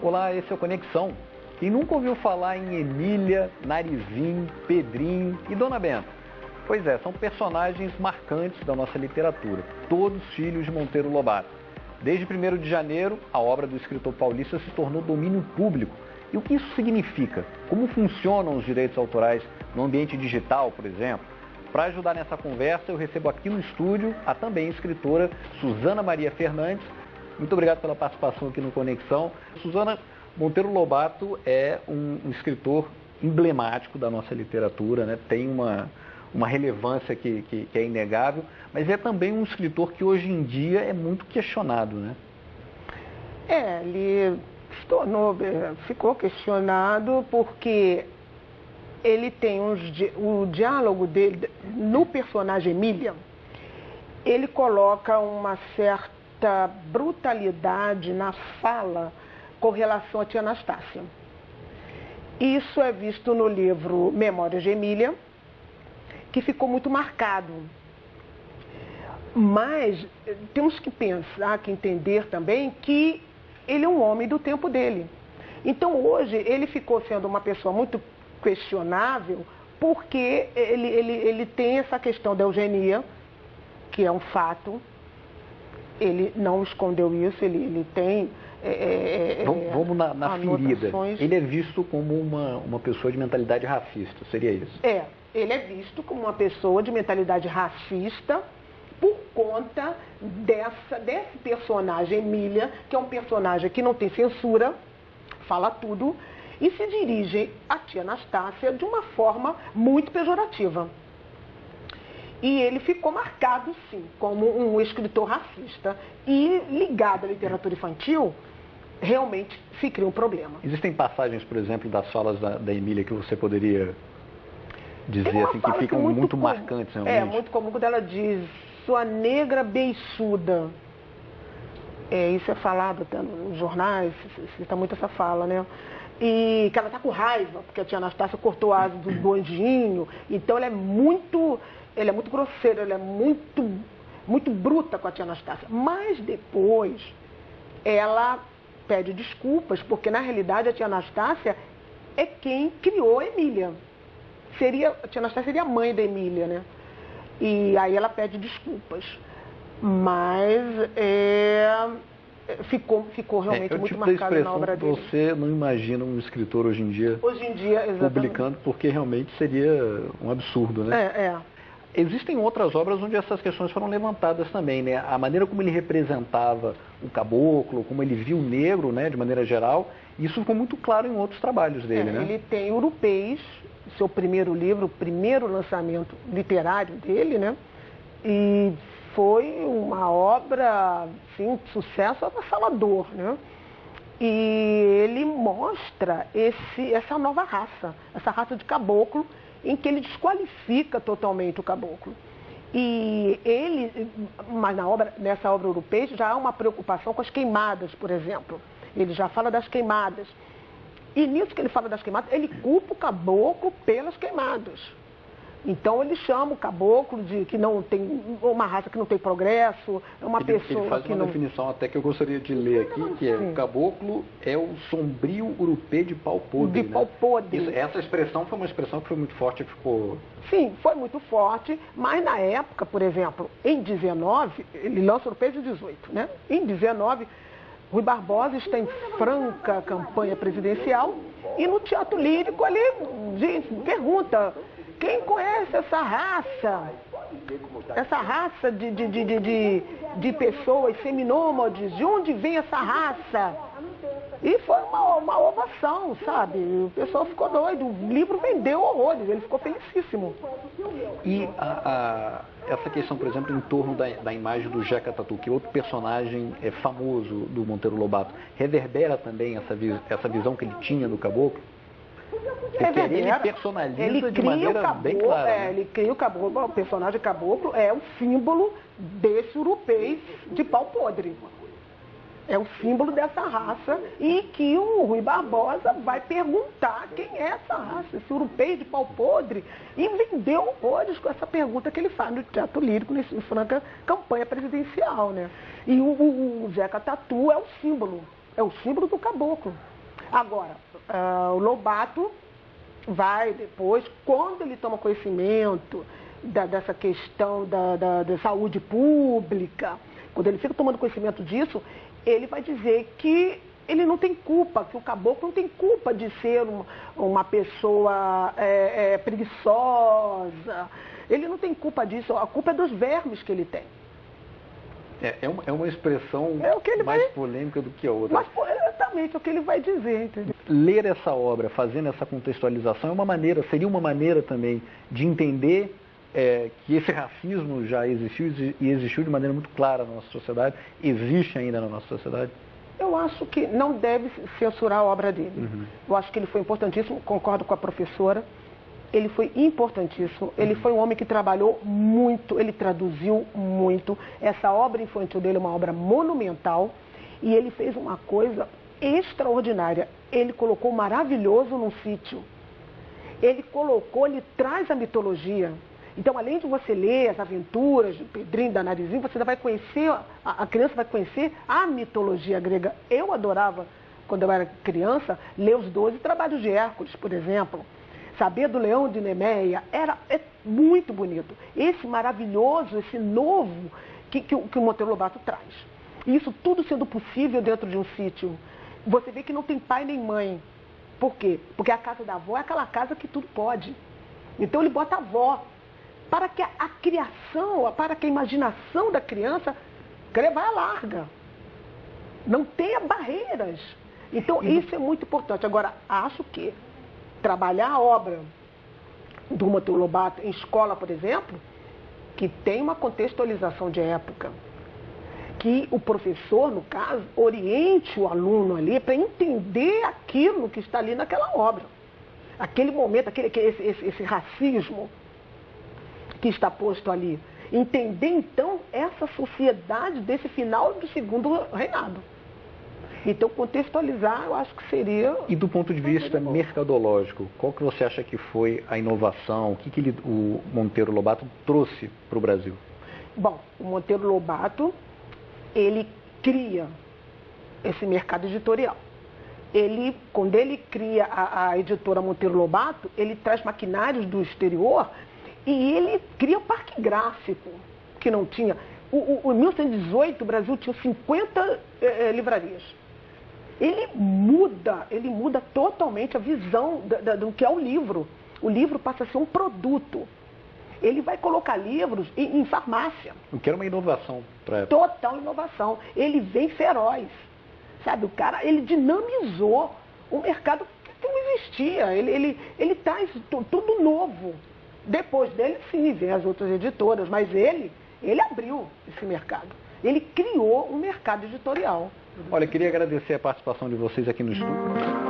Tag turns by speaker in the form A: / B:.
A: Olá, esse é o Conexão. Quem nunca ouviu falar em Emília, Narizinho, Pedrinho e Dona Benta? Pois é, são personagens marcantes da nossa literatura, todos filhos de Monteiro Lobato. Desde 1º de janeiro, a obra do escritor paulista se tornou domínio público. E o que isso significa? Como funcionam os direitos autorais no ambiente digital, por exemplo? Para ajudar nessa conversa, eu recebo aqui no estúdio a também escritora Suzana Maria Fernandes. Muito obrigado pela participação aqui no Conexão. Suzana, Monteiro Lobato é um escritor emblemático da nossa literatura, né? Tem uma relevância que é inegável, mas é também um escritor que hoje em dia é muito questionado, né?
B: Ele ficou questionado porque ele tem o diálogo dele, no personagem Emília, ele coloca uma certa brutalidade na fala com relação a tia Anastácia. Isso é visto no livro Memórias de Emília, que ficou muito marcado. Mas temos que pensar, que entender também que ele é um homem do tempo dele. Então hoje ele ficou sendo uma pessoa muito questionável porque ele tem essa questão da eugenia, que é um fato. Ele não escondeu isso, ele tem
A: Vamos na ferida. Ele é visto como uma pessoa de mentalidade racista, seria isso?
B: Ele é visto como uma pessoa de mentalidade racista por conta desse personagem Emília, que é um personagem que não tem censura, fala tudo, e se dirige à tia Anastácia de uma forma muito pejorativa. E ele ficou marcado, sim, como um escritor racista. E ligado à literatura infantil, realmente se cria um problema.
A: Existem passagens, por exemplo, das falas da Emília que você poderia dizer assim, que ficam muito marcantes, realmente?
B: É, muito comum quando ela diz, sua negra beiçuda. Isso é falado até nos jornais, cita muito essa fala, né? E que ela está com raiva, porque a tia Anastácia cortou a asa do bondinho. Então ela é muito grosseira, ela é muito bruta com a tia Anastácia. Mas depois ela pede desculpas, porque na realidade a tia Anastácia é quem criou a Emília. A tia Anastácia seria a mãe da Emília, né? E aí ela pede desculpas. Mas ficou realmente muito marcado na obra dele.
A: Você não imagina um escritor hoje em dia publicando, porque realmente seria um absurdo, né? Existem outras obras onde essas questões foram levantadas também, né? A maneira como ele representava o caboclo, como ele viu o negro, né, de maneira geral, isso ficou muito claro em outros trabalhos dele, né?
B: Ele tem Urupês, seu primeiro livro, o primeiro lançamento literário dele, né? E foi uma obra, assim, de sucesso avassalador, né? E ele mostra essa nova raça, essa raça de caboclo, em que ele desqualifica totalmente o caboclo. Mas nessa obra Urupês já há uma preocupação com as queimadas, por exemplo. Ele já fala das queimadas. E nisso que ele fala das queimadas, ele culpa o caboclo pelas queimadas. Então ele chama o caboclo de que não tem uma raça que não tem progresso, é uma pessoa
A: ele faz
B: que
A: uma definição até que eu gostaria de ler aqui, que é o caboclo é o sombrio urupê de pau podre.
B: De pau podre.
A: Essa expressão foi uma expressão que foi muito forte, ficou...
B: Sim, foi muito forte, mas na época, por exemplo, em 19, ele lança o Urupês de 18, né? Em 19, Rui Barbosa está em franca campanha presidencial e no Teatro Lírico ele pergunta: quem conhece essa raça? Essa raça de pessoas seminômades, de onde vem essa raça? E foi uma ovação, sabe? O pessoal ficou doido, o livro vendeu horrores, ele ficou felicíssimo.
A: E essa questão, por exemplo, em torno da imagem do Jeca Tatu, que é outro personagem famoso do Monteiro Lobato, reverbera também essa visão que ele tinha do caboclo? Porque ele personaliza de maneira bem clara. Né?
B: Ele cria o caboclo, o personagem caboclo é o símbolo desse urupês de pau podre. É o símbolo dessa raça e que o Rui Barbosa vai perguntar quem é essa raça, esse urupês de pau podre, e vendeu horrores com essa pergunta que ele faz no Teatro Lírico, nessa franca campanha presidencial, né? E o Zeca Tatu é o símbolo do caboclo. Agora, o Lobato vai depois, quando ele toma conhecimento dessa questão da saúde pública, quando ele fica tomando conhecimento disso, ele vai dizer que ele não tem culpa, que o caboclo não tem culpa de ser uma pessoa preguiçosa. Ele não tem culpa disso, a culpa é dos vermes que ele tem.
A: É uma expressão polêmica do que a outra.
B: Mas exatamente, é o que ele vai dizer, entendeu?
A: Ler essa obra, fazendo essa contextualização, seria uma maneira também de entender que esse racismo já existiu e existiu de maneira muito clara na nossa sociedade, existe ainda na nossa sociedade?
B: Eu acho que não deve censurar a obra dele. Uhum. Eu acho que ele foi importantíssimo, concordo com a professora. Ele foi importantíssimo, ele foi um homem que trabalhou muito, ele traduziu muito. Essa obra infantil dele é uma obra monumental e ele fez uma coisa extraordinária. Ele colocou maravilhoso num sítio. Ele traz a mitologia. Então, além de você ler as aventuras do Pedrinho, da Narizinho, você vai conhecer, a criança vai conhecer a mitologia grega. Eu adorava, quando eu era criança, ler os 12 trabalhos de Hércules, por exemplo. Saber do Leão de Nemeia é muito bonito. Esse maravilhoso, esse novo que o Monteiro Lobato traz. E isso tudo sendo possível dentro de um sítio. Você vê que não tem pai nem mãe. Por quê? Porque a casa da avó é aquela casa que tudo pode. Então ele bota a avó para que a criação, para que a imaginação da criança vá à larga. Não tenha barreiras. Então isso é muito importante. Agora, acho que trabalhar a obra do Monteiro Lobato em escola, por exemplo, que tem uma contextualização de época, que o professor, no caso, oriente o aluno ali para entender aquilo que está ali naquela obra. Aquele momento, esse racismo que está posto ali. Entender, então, essa sociedade desse final do segundo reinado. Então, contextualizar, eu acho que seria...
A: E do ponto de vista mercadológico, qual que você acha que foi a inovação? O que o Monteiro Lobato trouxe para o Brasil?
B: Bom, o Monteiro Lobato, ele cria esse mercado editorial. Quando ele cria a editora Monteiro Lobato, ele traz maquinários do exterior e ele cria o parque gráfico, que não tinha. Em 1918, o Brasil tinha 50 livrarias. Ele muda totalmente a visão do que é o livro. O livro passa a ser um produto. Ele vai colocar livros em farmácia.
A: O que era uma inovação para a época.
B: Total inovação. Ele vem feroz. Sabe, o cara, ele dinamizou um mercado que não existia. Ele traz tudo novo. Depois dele, sim, vem as outras editoras, mas ele abriu esse mercado. Ele criou um mercado editorial.
A: Olha, queria agradecer a participação de vocês aqui no estúdio.